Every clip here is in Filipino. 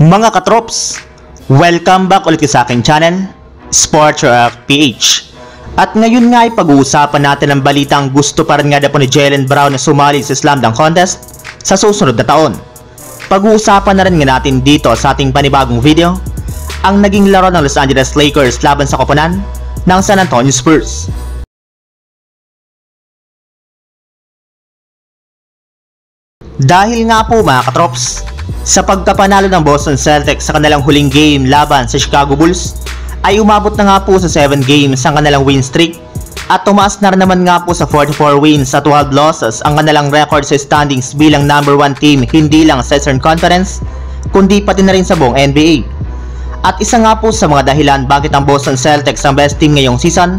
Mga katrops, welcome back ulit sa aking channel, Sports React PH. At ngayon nga ay pag-uusapan natin ang balitang gusto pa rin nga po ni Jaylen Brown na sumali sa Slam Dunk Contest sa susunod na taon. Pag-uusapan na rin nga natin dito sa ating panibagong video ang naging laro ng Los Angeles Lakers laban sa koponan ng San Antonio Spurs. Dahil nga po mga katrops, sa pagkapanalo ng Boston Celtics sa kanilang huling game laban sa Chicago Bulls, ay umabot na nga po sa 7 games ang kanilang win streak at tumaas na rin naman nga po sa 44 wins at 12 losses ang kanilang record sa standings bilang number 1 team hindi lang sa Eastern Conference kundi pati na rin sa buong NBA. At isa nga po sa mga dahilan bakit ang Boston Celtics ang best team ngayong season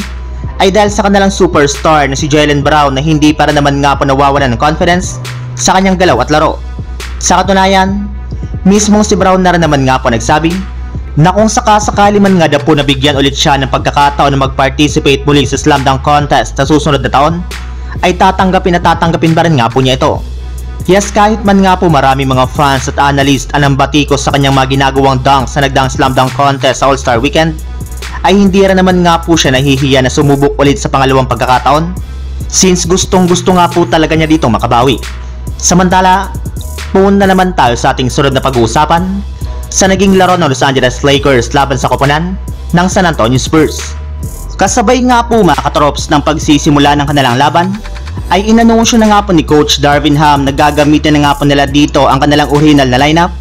ay dahil sa kanilang superstar na si Jaylen Brown na hindi para naman nga po nawawalan ng confidence sa kanyang galaw at laro. Sa katunayan, mismong si Brown na rin naman nga po nagsabi na kung sakasakali man nga po nabigyan ulit siya ng pagkakataon na mag-participate muli sa Slam Dunk Contest sa susunod na taon, ay tatanggapin pa rin nga po niya ito. Yes, kahit man nga po marami mga fans at analyst ang batikos sa kanyang mga ginagawang dunks sa nagdaang Slam Dunk Contest sa All-Star Weekend, ay hindi rin naman nga po siya nahihiya na sumubok ulit sa pangalawang pagkakataon since gustong-gusto nga po talaga niya ditong makabawi. Samantala, punta na naman tayo sa ating sunod na pag-uusapan sa naging laro ng Los Angeles Lakers laban sa koponan ng San Antonio Spurs. Kasabay nga po mga katrops ng pagsisimula ng kanilang laban, ay inanunsyo na nga po ni Coach Darvin Ham na gagamitin na nga po nila dito ang kanilang original na lineup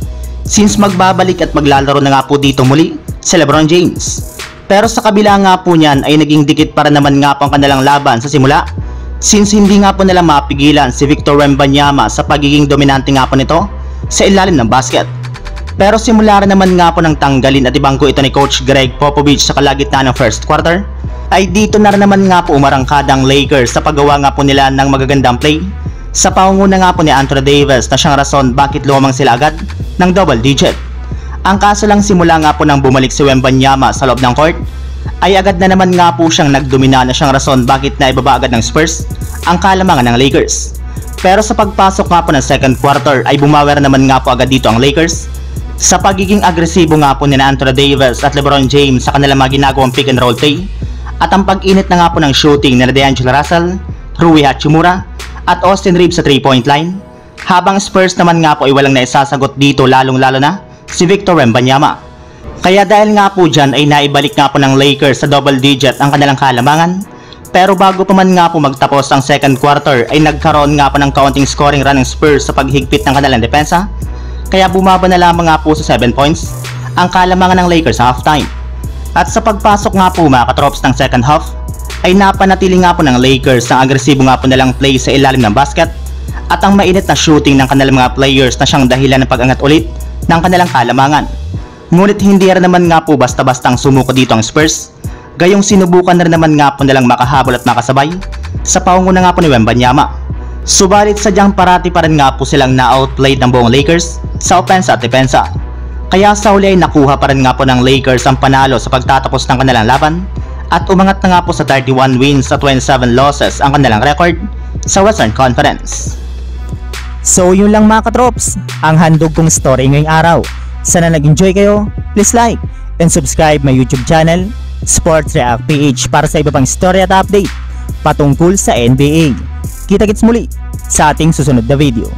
since magbabalik at maglalaro na nga po dito muli si LeBron James. Pero sa kabila nga po niyan ay naging dikit para naman nga po ang kanilang laban sa simula since hindi nga po nila mapigilan si Victor Wembanyama sa pagiging dominante nga po nito sa ilalim ng basket. Pero simula rin naman nga po ng tanggalin at ibangko ito ni Coach Greg Popovich sa kalagitnaan ng first quarter, ay dito na rin naman nga po umarangkada ang Lakers sa paggawa nga po nila ng magagandang play sa pangunguna nga po ni Anthony Davis na siyang rason bakit lumamang sila agad ng double digit. Ang kaso lang simula nga po nang bumalik si Wembanyama sa loob ng court, ay agad na naman nga po siyang nagdomina na siyang rason bakit na ibaba agad ng Spurs ang kalamangan ng Lakers. Pero sa pagpasok nga po ng second quarter ay bumawer naman nga po agad dito ang Lakers sa pagiging agresibo nga po ni Anthony Davis at LeBron James sa kanilang mga ginagawang pick and roll play at ang pag-init na nga po ng shooting ni D'Angelo Russell, Rui Hachimura at Austin Reeves sa 3-point line, habang Spurs naman nga po ay walang naisasagot dito lalong-lalo na si Victor Wembanyama. Kaya dahil nga po dyan ay naibalik nga po ng Lakers sa double digit ang kanilang kalamangan. Pero bago pa man nga po magtapos ang second quarter ay nagkaroon nga po ng kaunting scoring run ng Spurs sa paghigpit ng kanilang depensa. Kaya bumaba na lamang nga po sa 7 points ang kalamangan ng Lakers sa halftime. At sa pagpasok nga po mga katrops ng second half ay napanatili nga po ng Lakers ang agresibo nga po nilang play sa ilalim ng basket at ang mainit na shooting ng kanilang mga players na siyang dahilan ng pag-angat ulit ng kanilang kalamangan. Ngunit hindi rin naman nga po basta-bastang sumuko dito ang Spurs, gayong sinubukan na rin naman nga po nilang makahabol at makasabay sa pangunguna nga po ni Wembanyama. Subalit sadyang parati pa rin nga po silang na-outplayed ng buong Lakers sa opensa at depensa. Kaya sa huli ay nakuha pa rin nga po ng Lakers ang panalo sa pagtatapos ng kanilang laban at umangat na nga po sa 31 wins at 27 losses ang kanilang record sa Western Conference. So yun lang mga katrops, ang handog kong story ngayong araw. Sana nag-enjoy kayo, please like and subscribe my YouTube channel, Sports React PH para sa iba pang story at update patungkol sa NBA. Kita-kits muli sa ating susunod na video.